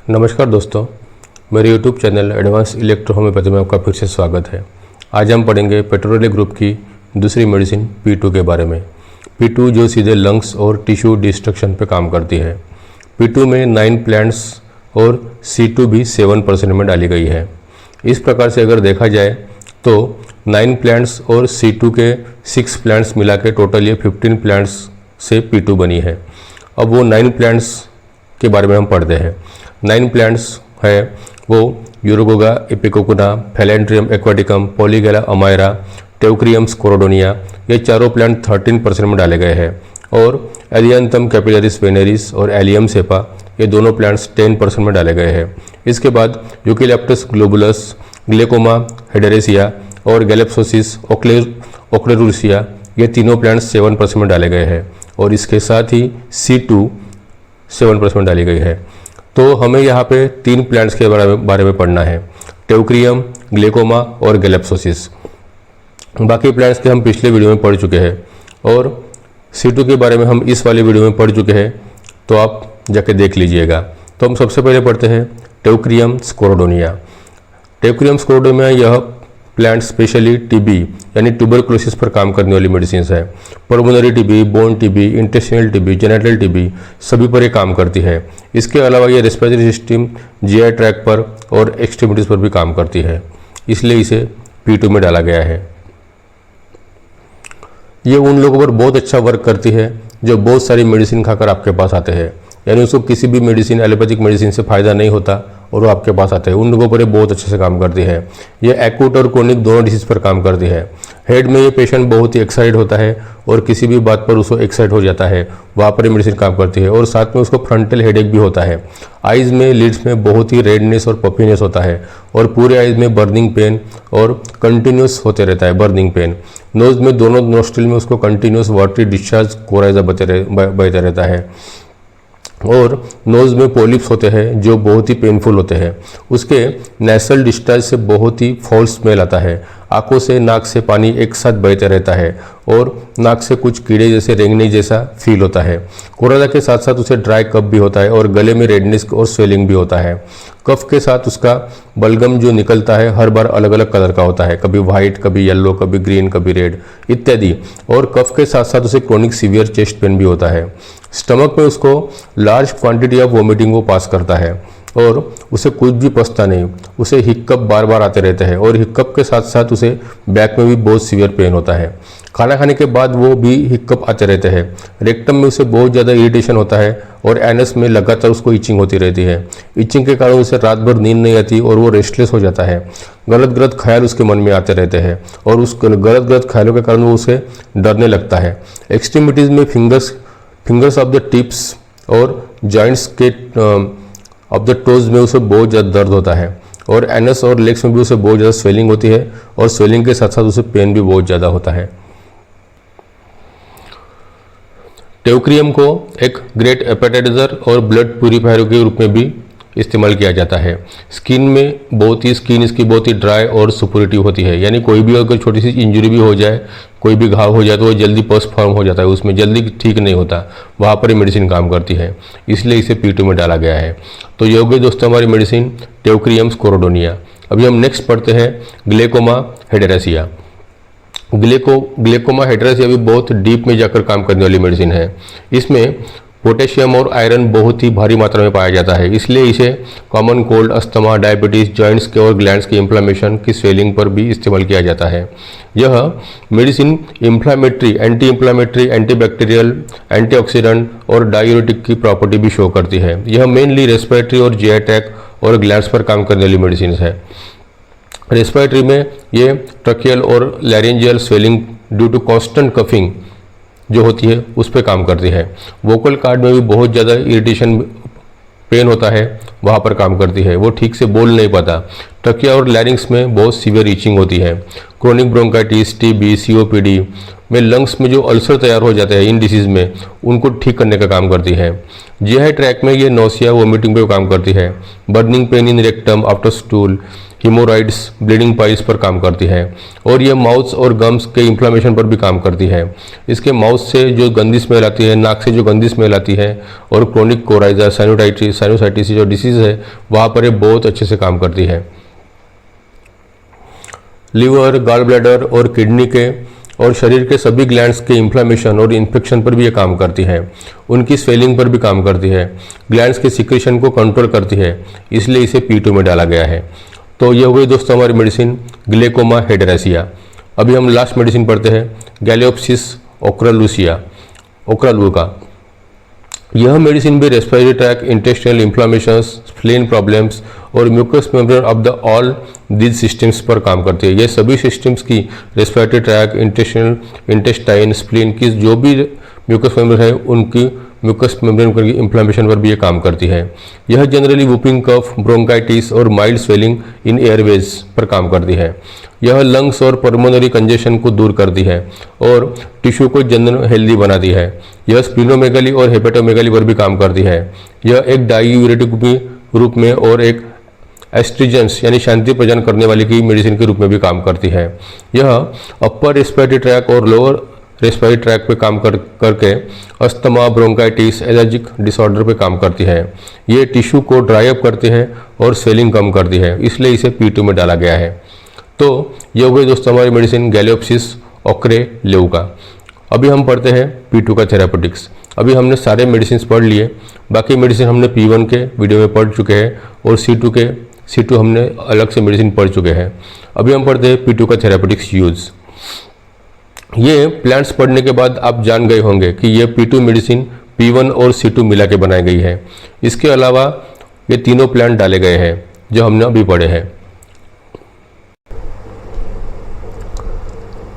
नमस्कार दोस्तों, मेरे YouTube channel advance electro homeopathy में आपका फिर से स्वागत है। आज हम पढ़ेंगे पेट्रोले ग्रुप की दूसरी मेडिसिन P2 के बारे में। P2 जो सीधे लंग्स और टिश्यू डिस्ट्रक्शन पे काम करती है। P2 में 9 प्लांट्स और C2 भी 7% में डाली गई है। इस प्रकार से अगर देखा जाए तो 9 प्लांट्स और C2 के 6 प्लांट्स मिला के टोटल ये 15 प्लांट्स से P2 बनी है। अब वो 9 प्लांट्स के बारे में हम पढ़ते हैं। 9 प्लांट्स है वो यूरोगोगा एपिकोकुना, फैलेंड्रियम एक्वाटिकम, पॉलीगेला अमायरा, टेउक्रियम स्कोरोडोनिया, ये चारों प्लांट 13% में डाले गए हैं। और एलियंथम कैपिलरिस वेनेरिस और एलियम सेपा, ये दोनों प्लांट्स 10% में डाले गए हैं। इसके बाद यूकेलिप्टस ग्लोबुलस, ग्लेकोमा हेडेरेसिया और गैलेप्सोसिस ओक्लेरुसिया, ये तीनों प्लांट्स 7% में डाले गए हैं। और इसके साथ ही C2 7% में डाली गई है। तो हमें यहाँ पे 3 प्लांट्स के बारे में पढ़ना है, टेउक्रियम, ग्लेकोमा और गैलेप्सोसिस। बाकी प्लांट्स के हम पिछले वीडियो में पढ़ चुके हैं और C2 के बारे में हम इस वाले वीडियो में पढ़ चुके हैं, तो आप जाके देख लीजिएगा। तो हम सबसे पहले पढ़ते हैं टेउक्रियम स्कोरोडोनिया। टेउक्रियम स्कोरोडोनिया यह प्लांट स्पेशली टीबी यानी ट्यूबरकुलोसिस पर काम करने वाली मेडिसिन है। Pulmonary TB, bone TB, intestinal TB, genital TB सभी पर ये काम करती है। इसके अलावा ये रेस्पिरेटरी सिस्टम, जीआई ट्रैक पर और एक्सट्रीमिटीज पर भी काम करती है, इसलिए इसे P2 में डाला गया है। ये उन लोगों पर बहुत अच्छा वर्क करती है जो बहुत सारी मेडिसिन खाकर आपके पास आते हैं, यानी उसको किसी भी मेडिसिन एलोपैथिक मेडिसिन से फ़ायदा नहीं होता और वो आपके पास आते हैं। उन लोगों पर ये बहुत अच्छे से काम करती है। ये एक्यूट और क्रोनिक दोनों डिसीज पर काम करती है। हेड में ये पेशेंट बहुत ही एक्साइट होता है और किसी भी बात पर उसको एक्साइट हो जाता है, वहाँ पर ये मेडिसिन काम करती है। और साथ में उसको फ्रंटल हेडेक भी होता है। आइज़ में, लिड्स में बहुत ही रेडनेस और पफीनेस होता है और पूरे आइज़ में बर्निंग पेन और कंटिन्यूस होते रहता है बर्निंग पेन। नोज में, दोनों नोस्ट्रिल में उसको कंटिन्यूस वाटरी डिस्चार्ज कोराइजा बहता रहता है। और नोज़ में पॉलिप्स होते हैं जो बहुत ही पेनफुल होते हैं। उसके नेसल डिस्चार्ज से बहुत ही फाउल स्मेल आता है। आंखों से, नाक से पानी एक साथ बहते रहता है और नाक से कुछ कीड़े जैसे रेंगने जैसा फील होता है। कोराइजा के साथ साथ उसे ड्राई कफ भी होता है और गले में रेडनेस और स्वेलिंग भी होता है। कफ के साथ उसका बलगम जो निकलता है हर बार अलग अलग कलर का होता है, कभी वाइट, कभी येलो, कभी ग्रीन, कभी रेड इत्यादि। और कफ के साथ साथ उसे क्रोनिक सीवियर चेस्ट पेन भी होता है। स्टमक में उसको लार्ज क्वांटिटी ऑफ वोमिटिंग वो पास करता है और उसे कुछ भी पचता नहीं। उसे हिक्कप बार बार आते रहते हैं और हिक्कप के साथ साथ उसे बैक में भी बहुत सीवियर पेन होता है। खाना खाने के बाद वो भी हिक्कप आते रहते हैं। रेक्टम में उसे बहुत ज़्यादा इरिटेशन होता है और एनस में लगातार उसको इचिंग होती रहती है। इचिंग के कारण उसे रात भर नींद नहीं आती और वो रेस्टलेस हो जाता है। गलत ख्याल उसके मन में आते रहते हैं और उस गलत ख्यालों के कारण वो उसे डरने लगता है। एक्सट्रीमिटीज़ में फिंगर्स ऑफ द टिप्स और जॉइंट्स के ऑफ द टोज में उसे बहुत ज़्यादा दर्द होता है और एनस और लेग्स में भी उसे बहुत ज़्यादा स्वेलिंग होती है और स्वेलिंग के साथ साथ उसे पेन भी बहुत ज़्यादा होता है। टेउक्रियम को एक ग्रेट एपेटाइज़र और ब्लड प्यूरिफायर के रूप में भी इस्तेमाल किया जाता है। स्किन इसकी बहुत ही ड्राई और सुपोरेटिव होती है, यानी कोई भी अगर छोटी सी इंजरी भी हो जाए, कोई भी घाव हो जाए तो वो जल्दी पस फॉर्म हो जाता है, उसमें जल्दी ठीक नहीं होता, वहाँ पर ये मेडिसिन काम करती है, इसलिए इसे P2 में डाला गया है। तो ये हो गई दोस्तों हमारी मेडिसिन टेउक्रियम स्कोरोडोनिया। अभी हम नेक्स्ट पढ़ते हैं ग्लेकोमा हेडेरेसिया। ग्लेकोमा हेडेरेसिया भी बहुत डीप में जाकर काम करने वाली मेडिसिन है। इसमें पोटेशियम और आयरन बहुत ही भारी मात्रा में पाया जाता है, इसलिए इसे common cold, asthma, diabetes, joints के और ग्लैंड्स की इन्फ्लामेशन की स्वेलिंग पर भी इस्तेमाल किया जाता है। यह medicine anti inflammatory, antibacterial, antioxidant और डायूरेटिक की प्रॉपर्टी भी शो करती है। यह मेनली रेस्पिरेटरी और जीआई ट्रैक्ट और ग्लैंड्स पर काम करने वाली मेडिसिन है। रेस्पिरेटरी में ये ट्रकियल और laryngeal swelling due to constant coughing जो होती है उस पर काम करती है। वोकल कार्ड में भी बहुत ज़्यादा इरिटेशन पेन होता है, वहाँ पर काम करती है, वो ठीक से बोल नहीं पाता। ट्रकिया और लैरिंग्स में बहुत सीवियर ईचिंग होती है। क्रोनिक ब्रोंकाइटिस, टीबी, सीओपीडी में लंग्स में जो अल्सर तैयार हो जाते हैं इन डिसीज़ में, उनको ठीक करने का काम करती है। जीआई ट्रैक में ये नोसिया, वोमिटिंग पे काम करती है। Burning pain in rectum after stool, haemorrhoids, bleeding piles पर काम करती है और ये माउथ और गम्स के इन्फ्लामेशन पर भी काम करती है। इसके माउथ से जो गंदी स्मेल आती है, नाक से जो गंदी स्मेल आती है और क्रोनिक कोराइजा, साइनोसाइटिस जो डिसीज़ है वहाँ पर ये बहुत अच्छे से काम करती है। लीवर, गॉल ब्लैडर और किडनी के और शरीर के सभी ग्लैंड्स के इन्फ्लामेशन और इन्फेक्शन पर भी ये काम करती है। उनकी स्वेलिंग पर भी काम करती है। ग्लैंड्स के सिक्रेशन को कंट्रोल करती है, इसलिए इसे P2 में डाला गया है। तो ये हो गई दोस्तों हमारी मेडिसिन ग्लेकोमा हेडेरेसिया। अभी हम लास्ट मेडिसिन पढ़ते हैं गैलियोप्सिस ओक्रालुका। यह मेडिसिन भी respiratory tract, intestinal inflammations, spleen problems और mucous membrane of the all these systems पर काम करती है। ये सभी सिस्टम्स की रेस्पिरेटरी ट्रैक, इंटेस्टाइन, स्प्लीन की जो भी म्यूकस मेम्ब्रेन है उनकी म्यूकस मेम्ब्रेन की इन्फ्लामेशन पर भी ये काम करती है। यह जनरली वूपिंग कफ, ब्रोंकाइटिस और माइल्ड स्वेलिंग इन एयरवेज पर काम करती है। यह लंग्स और पल्मोनरी कंजेशन को दूर करती है और टिश्यू को जनरल हेल्दी बनाती है। यह स्प्लीनोमेगाली और हेपेटोमेगाली पर भी काम करती है। यह एक डायूरेटिक के रूप में और एक एस्ट्रिजेंस यानी शांति प्रदान करने वाली की मेडिसिन के रूप में भी काम करती है। यह अपर रेस्पिरेटरी ट्रैक और लोअर रेस्पिरेटरी ट्रैक पे काम करके अस्थमा, ब्रोंकाइटिस, एलर्जिक डिसऑर्डर पे काम करती है। ये टिश्यू को ड्राई अप करती है और स्वेलिंग कम करती है, इसलिए इसे P2 में डाला गया है। तो ये हो गई दोस्तों हमारी मेडिसिन गैलियोप्सिस ओक्रालुका। अभी हम पढ़ते हैं P2 का थेरापेटिक्स। अभी हमने सारे मेडिसिन पढ़ लिए, बाकी मेडिसिन हमने P1 के वीडियो में पढ़ चुके हैं और C2 हमने अलग से मेडिसिन पढ़ चुके हैं। अभी हम पढ़ते हैं P2 का थेरापेटिक्स यूज़। ये प्लांट्स पढ़ने के बाद आप जान गए होंगे कि ये P2 मेडिसिन P1 और C2 मिला के बनाई गई है। इसके अलावा ये तीनों प्लांट डाले गए हैं जो हमने अभी पढ़े हैं।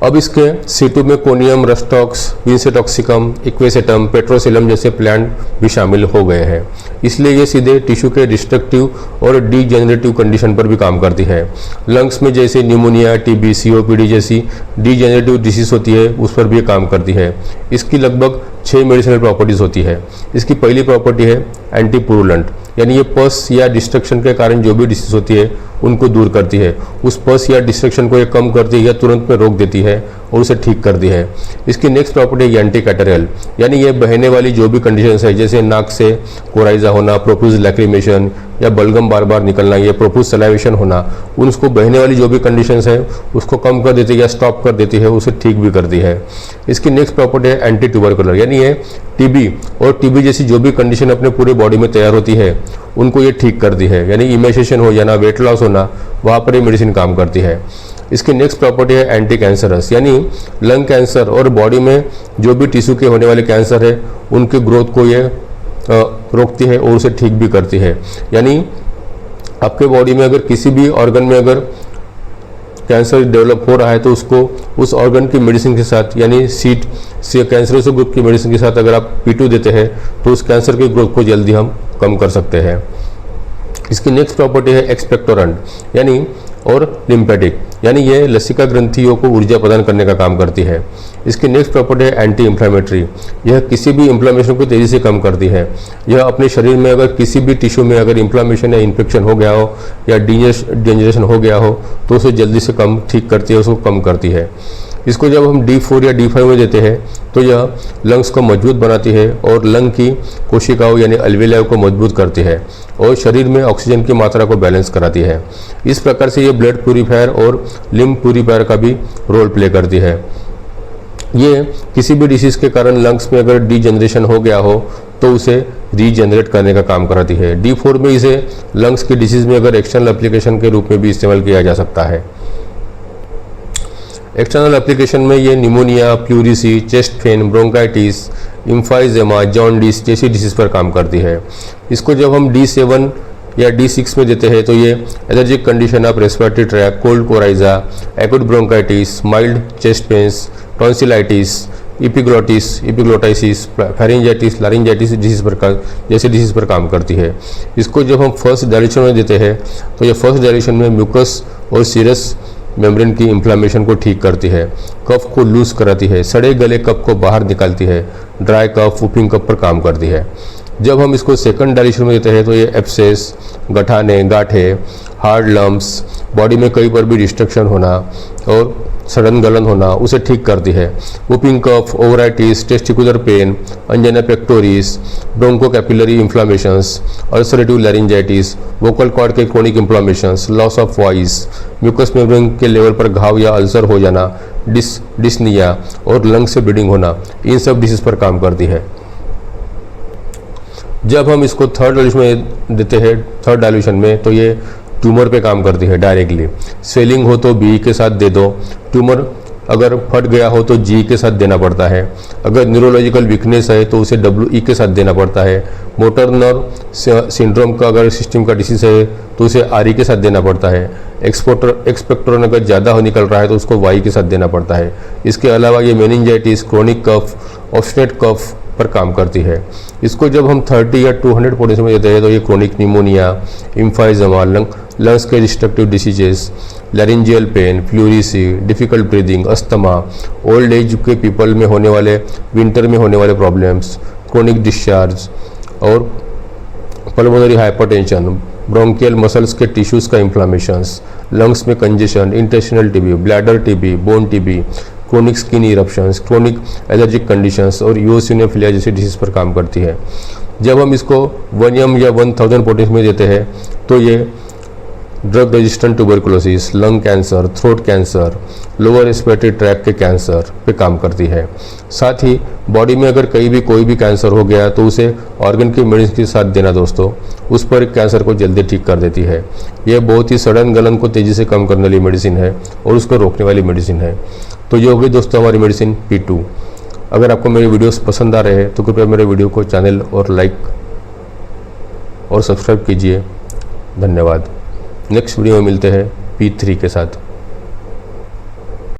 अब इसके C2 में कोनियम, रस्टॉक्स, विंसेटॉक्सिकम, इक्वेसेटम, पेट्रोसिलम जैसे प्लांट भी शामिल हो गए हैं। इसलिए ये सीधे टिश्यू के डिस्ट्रक्टिव और डीजेनरेटिव कंडीशन पर भी काम करती है। लंग्स में जैसे न्यूमोनिया, टीबी, COPD जैसी डीजेनरेटिव डिसीज होती है उस पर भी ये काम करती है। इसकी लगभग 6 मेडिसिनल प्रॉपर्टीज़ होती है। इसकी पहली प्रॉपर्टी है एंटीपुरुलेंट, यानी ये पस या डिस्ट्रक्शन के कारण जो भी डिसीज होती है उनको दूर करती है। उस पस या डिस्ट्रक्शन को ये कम करती है या तुरंत में रोक देती है और उसे ठीक करती है। इसकी नेक्स्ट प्रॉपर्टी है एंटी कैटरियल, यानी ये बहने वाली जो भी कंडीशंस है जैसे नाक से कोराइजा होना, प्रोफ्यूज लैक्रिमेशन या बलगम बार बार निकलना, या प्रोफ्यूज सलाइवेशन होना, उसको बहने वाली जो भी कंडीशंस है उसको कम कर देती है या स्टॉप कर देती है, उसे ठीक भी करती है। इसकी नेक्स्ट प्रॉपर्टी है एंटी ट्यूबरकुलर, यानी ये टीबी और टीबी जैसी जो भी कंडीशन अपने पूरे बॉडी में तैयार होती है उनको ये ठीक करती है, यानी इमेशेशन हो जाना, वेट लॉस होना, वहाँ पर ये मेडिसिन काम करती है। इसकी नेक्स्ट प्रॉपर्टी है एंटी कैंसरस, यानी लंग कैंसर और बॉडी में जो भी टिश्यू के होने वाले कैंसर है उनके ग्रोथ को ये रोकती है और उसे ठीक भी करती है। यानी आपके बॉडी में अगर किसी भी ऑर्गन में अगर कैंसर डेवलप हो रहा है तो उसको उस ऑर्गन की मेडिसिन के साथ, यानी कैंसरस ग्रुप की मेडिसिन के साथ अगर आप P2 देते हैं तो उस कैंसर की ग्रोथ को जल्दी हम कम कर सकते हैं। इसकी नेक्स्ट प्रॉपर्टी है एक्सपेक्टोरेंट, यानी और लिम्फेटिक, यानी ये लसिका ग्रंथियों को ऊर्जा प्रदान करने का काम करती है। इसकी नेक्स्ट प्रॉपर्टी है एंटी इन्फ्लामेटरी, यह किसी भी इन्फ्लामेशन को तेज़ी से कम करती है। यह अपने शरीर में अगर किसी भी टिश्यू में अगर इन्फ्लामेशन या इन्फेक्शन हो गया हो या डिजेनरेशन हो गया हो तो उसे जल्दी से ठीक करती है, उसको कम करती है। इसको जब हम D4 या D5 में देते हैं तो यह लंग्स को मजबूत बनाती है और लंग की कोशिकाओं यानी अल्वेलाओं को मजबूत करती है और शरीर में ऑक्सीजन की मात्रा को बैलेंस कराती है। इस प्रकार से ये ब्लड प्यूरीफायर और लिम्फ प्यूरीफायर का भी रोल प्ले करती है। ये किसी भी डिसीज़ के कारण लंग्स में अगर डीजनरेशन हो गया हो तो उसे रीजनरेट करने का काम कराती है। D4 में इसे लंग्स की डिसीज़ में अगर एक्सटर्नल एप्लीकेशन के रूप में भी इस्तेमाल किया जा सकता है। एक्सटर्नल एप्लीकेशन में ये pneumonia, pleurisy, chest pain, bronchitis, emphysema, jaundice जैसी डिसीज़ पर काम करती है। इसको जब हम D7 या D6 में देते हैं तो ये allergic condition of respiratory tract, cold coryza, acute bronchitis, mild chest pains, tonsillitis, epiglottitis, pharyngitis, laryngitis जैसे डिसीज़ पर काम करती है। इसको जब हम फर्स्ट डायल्यूशन में देते हैं तो ये फर्स्ट डायल्यूशन में म्यूकस और सीरस मेम्ब्रेन की इन्फ्लामेशन को ठीक करती है, कफ को लूज कराती है, सड़े गले कफ को बाहर निकालती है, ड्राई कफ, वूपिंग कफ पर काम करती है। जब हम इसको सेकंड डाइल्यूशन में देते हैं तो ये एब्सेस, गठाने, गांठे, हार्ड लम्प्स, बॉडी में कहीं पर भी डिस्ट्रक्शन होना और सडन गलन होना उसे ठीक करती है। Whooping cough, ovaritis, testicular pain, angina pectoris, broncho capillary inflammations, ulcerative laryngitis, vocal cord के chronic inflammations, loss of voice, mucous membrane के लेवल पर घाव या अल्सर हो जाना, डिस्निया और लंग से ब्लीडिंग होना, इन सब डिसीज पर काम करती है। जब हम इसको थर्ड डाइल्यूशन में देते हैं, थर्ड डाइल्यूशन में, तो ये ट्यूमर पे काम करती है डायरेक्टली। स्वेलिंग हो तो बी के साथ दे दो, ट्यूमर अगर फट गया हो तो जी के साथ देना पड़ता है, अगर न्यूरोलॉजिकल वीकनेस है तो उसे डब्ल्यू के साथ देना पड़ता है, मोटर नर्व सिंड्रोम का अगर सिस्टम का डिसीज है तो उसे आर के साथ देना पड़ता है, एक्सपेक्टोरन अगर ज़्यादा निकल रहा है तो उसको वाई के साथ देना पड़ता है। इसके अलावा ये मेनिंजाइटिस, क्रोनिक कफ, ऑब्स्ट्रेट कफ पर काम करती है। इसको जब हम 30 या 200 पोटेंशियम में देते हैं तो ये क्रोनिक निमोनिया, इम्फाइजमा, लंग्स के destructive diseases, laryngeal pain, pleurisy, difficult breathing, asthma, old age के पीपल में होने वाले, विंटर में होने वाले प्रॉब्लम्स, क्रोनिक डिस्चार्ज और पल्मोनरी हाइपरटेंशन, ब्रोंकियल मसल्स के टिश्यूज़ का इन्फ्लामेशंस, लंग्स में congestion, intestinal TB, bladder TB, bone TB, chronic skin eruptions, chronic allergic conditions और यूसिनोफिलिया जैसी डिसीज पर काम करती है। जब हम इसको 1 m या 1000 पोटेंशियम में देते हैं तो ये drug resistant tuberculosis, lung cancer, throat cancer, lower respiratory tract के कैंसर पे काम करती है। साथ ही बॉडी में अगर कहीं भी कोई भी कैंसर हो गया तो उसे ऑर्गन के मेडिसिन के साथ देना दोस्तों, उस पर कैंसर को जल्दी ठीक कर देती है। यह बहुत ही सडन गलन को तेज़ी से कम करने वाली मेडिसिन है और उसको रोकने वाली मेडिसिन है। तो ये होगी दोस्तों हमारी मेडिसिन P2। अगर आपको मेरे वीडियोस पसंद आ रहे हैं तो कृपया मेरे वीडियो को चैनल और लाइक और सब्सक्राइब कीजिए। धन्यवाद। नेक्स्ट वीडियो में मिलते हैं P3 के साथ।